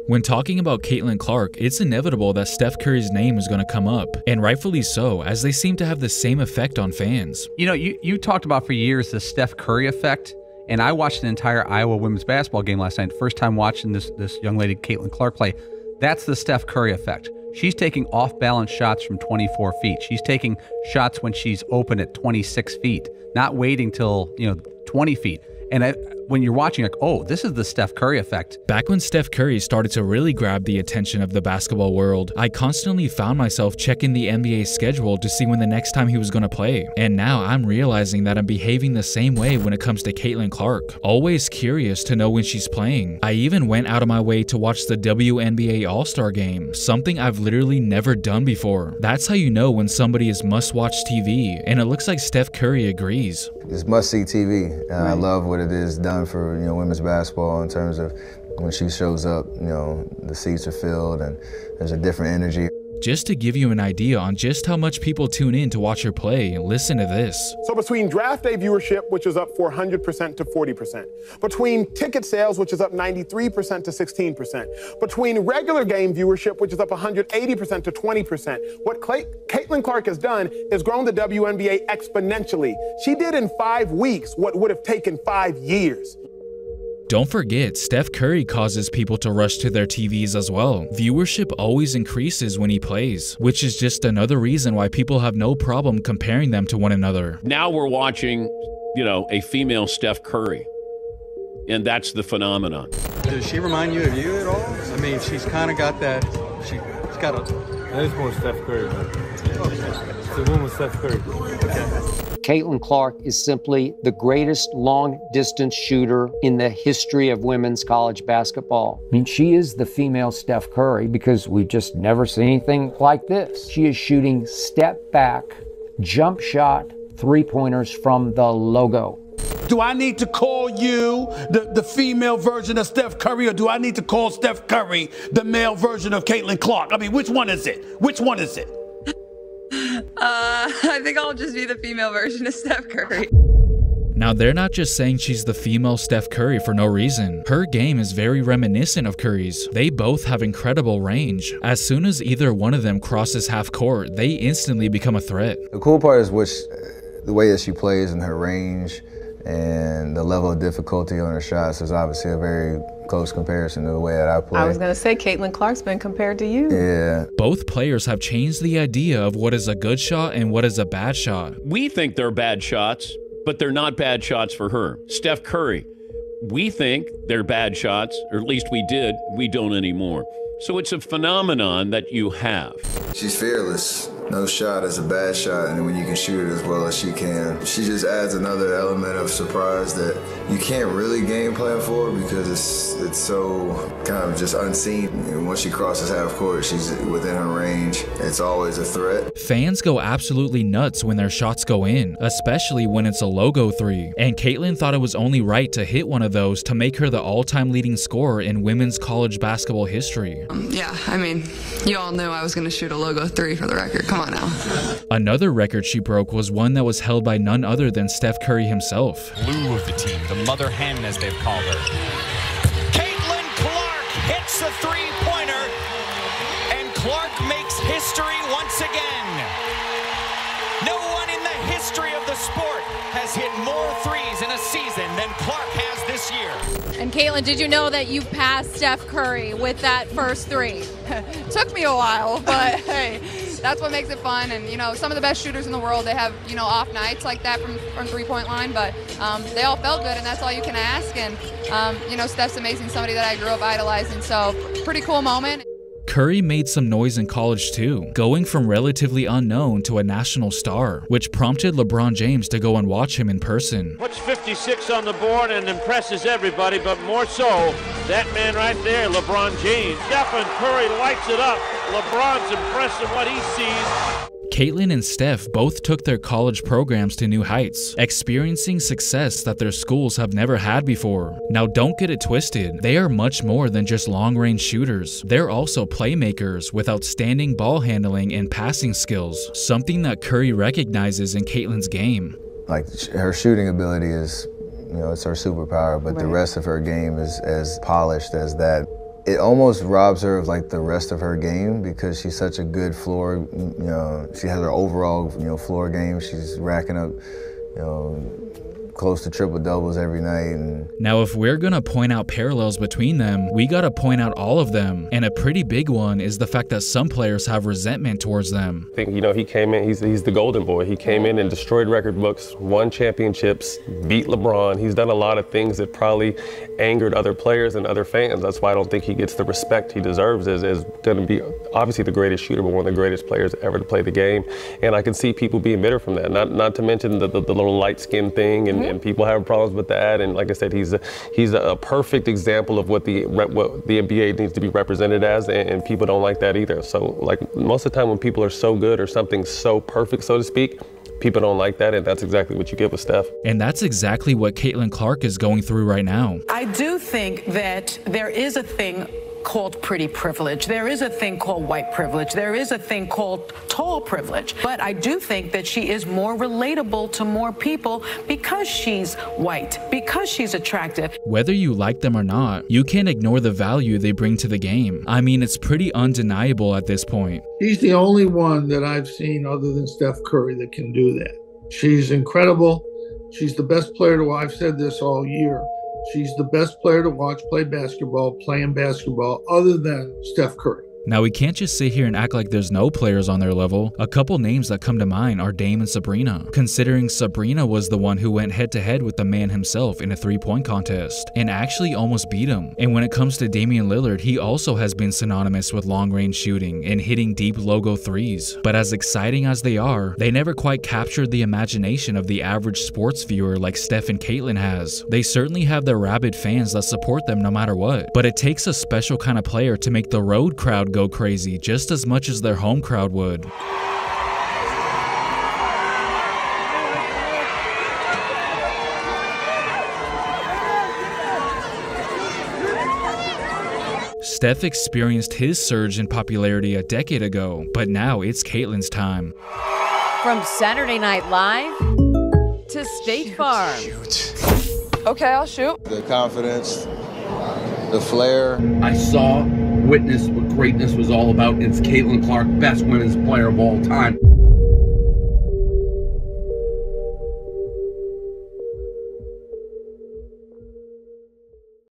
When talking about Caitlin Clark, it's inevitable that Steph Curry's name is going to come up, and rightfully so, as they seem to have the same effect on fans. You know, you talked about for years the Steph Curry effect, and I watched an entire Iowa women's basketball game last night. First time watching this young lady, Caitlin Clark, play. That's the Steph Curry effect. She's taking off-balance shots from 24 feet. She's taking shots when she's open at 26 feet, not waiting till, 20 feet. And when you're watching, like, oh, this is the Steph Curry effect. Back when Steph Curry started to really grab the attention of the basketball world, I constantly found myself checking the NBA schedule to see when the next time he was going to play. And now I'm realizing that I'm behaving the same way when it comes to Caitlin Clark, always curious to know when she's playing. I even went out of my way to watch the WNBA All-Star game, something I've literally never done before. That's how you know when somebody is must-watch TV, and it looks like Steph Curry agrees. It's must-see TV, and I love what it is done for women's basketball in terms of when she shows up, the seats are filled and there's a different energy. Just to give you an idea on just how much people tune in to watch her play, listen to this. So between draft day viewership, which is up 400% to 40%, between ticket sales, which is up 93% to 16%, between regular game viewership, which is up 180% to 20%, what Caitlin Clark has done is grown the WNBA exponentially. She did in 5 weeks what would have taken 5 years. Don't forget, Steph Curry causes people to rush to their TVs as well. Viewership always increases when he plays, which is just another reason why people have no problem comparing them to one another. Now we're watching, a female Steph Curry, and that's the phenomenon. Does she remind you of you at all? I mean, she's kind of got that, she's got a... That is more Steph Curry, man. It's the one with Steph Curry. Okay. Caitlin Clark is simply the greatest long-distance shooter in the history of women's college basketball. I mean, she is the female Steph Curry because we've just never seen anything like this. She is shooting step-back, jump shot, three-pointers from the logo. Do I need to call you the female version of Steph Curry, or do I need to call Steph Curry the male version of Caitlin Clark? I mean, which one is it? Which one is it? I think I'll just be the female version of Steph Curry. Now, they're not just saying she's the female Steph Curry for no reason. Her game is very reminiscent of Curry's. They both have incredible range. As soon as either one of them crosses half court, they instantly become a threat. The cool part is the way that she plays and her range and the level of difficulty on her shots is obviously a very close comparison to the way that I play. I was going to say Caitlin Clark's been compared to you. Yeah. Both players have changed the idea of what is a good shot and what is a bad shot. We think they're bad shots, but they're not bad shots for her. Steph Curry, we think they're bad shots, or at least we did. We don't anymore. So it's a phenomenon that you have. She's fearless. No shot is a bad shot, and when you can shoot it as well as she can, she just adds another element of surprise that you can't really game plan for because it's so kind of just unseen. And once she crosses half court, she's within her range. It's always a threat. Fans go absolutely nuts when their shots go in, especially when it's a logo three. And Caitlin thought it was only right to hit one of those to make her the all-time leading scorer in women's college basketball history. Yeah, I mean, you all knew I was going to shoot a logo three for the record. Come on now. Another record she broke was one that was held by none other than Steph Curry himself. Glue of the team, the mother hen as they've called her. Caitlin Clark hits a three-pointer, and Clark makes history once again. No one in the history of the sport has hit more threes in a season than Clark has this year. And Caitlin, did you know that you passed Steph Curry with that first three? Took me a while, but hey, that's what makes it fun. And some of the best shooters in the world, they have off nights like that from three-point line, but they all felt good, and that's all you can ask. And Steph's amazing, somebody that I grew up idolizing, so pretty cool moment. Curry made some noise in college too, going from relatively unknown to a national star, which prompted LeBron James to go and watch him in person. Puts 56 on the board and impresses everybody, but more so, that man right there, LeBron James. Stephen Curry lights it up. LeBron's impressed with what he sees. Caitlin and Steph both took their college programs to new heights, experiencing success that their schools have never had before. Now, don't get it twisted. They are much more than just long-range shooters. They're also playmakers with outstanding ball handling and passing skills, something that Curry recognizes in Caitlin's game. Like, her shooting ability is, it's her superpower, but the rest of her game is as polished as that. it almost robs her of like the rest of her game because she's such a good floor, she has her overall, floor game. She's racking up, close to triple doubles every night. And now, if we're gonna point out parallels between them, we gotta point out all of them. And a pretty big one is the fact that some players have resentment towards them. I think, he came in, he's the golden boy. He came in and destroyed record books, won championships, beat LeBron. He's done a lot of things that probably angered other players and other fans. That's why I don't think he gets the respect he deserves as going to be obviously the greatest shooter, but one of the greatest players ever to play the game. And I can see people being bitter from that. Not to mention the little light skin thing, and people have problems with that. And like I said, he's a perfect example of what the NBA needs to be represented as, and people don't like that either. So like most of the time when people are so good or something so perfect, so to speak, people don't like that, and that's exactly what you get with Steph. And that's exactly what Caitlin Clark is going through right now. I do think that there is a thing called pretty privilege. There is a thing called white privilege. There is a thing called tall privilege. But I do think that she is more relatable to more people because she's white, because she's attractive. Whether you like them or not, you can't ignore the value they bring to the game. I mean, it's pretty undeniable at this point. She's the only one that I've seen other than Steph Curry that can do that. She's incredible. She's the best player to watch. I've said this all year. She's the best player to watch playing basketball other than Steph Curry. Now, we can't just sit here and act like there's no players on their level. A couple names that come to mind are Dame and Sabrina, considering Sabrina was the one who went head-to-head with the man himself in a three-point contest and actually almost beat him. And when it comes to Damian Lillard, he also has been synonymous with long-range shooting and hitting deep logo threes. But as exciting as they are, they never quite captured the imagination of the average sports viewer like Steph and Caitlin has. They certainly have their rabid fans that support them no matter what, but it takes a special kind of player to make the road crowd go crazy just as much as their home crowd would. Steph experienced his surge in popularity a decade ago, but now it's Caitlin's time. From Saturday Night Live to State Farm. Okay, I'll shoot. the confidence, the flair. I witnessed what greatness was all about. It's Caitlin Clark, best women's player of all time.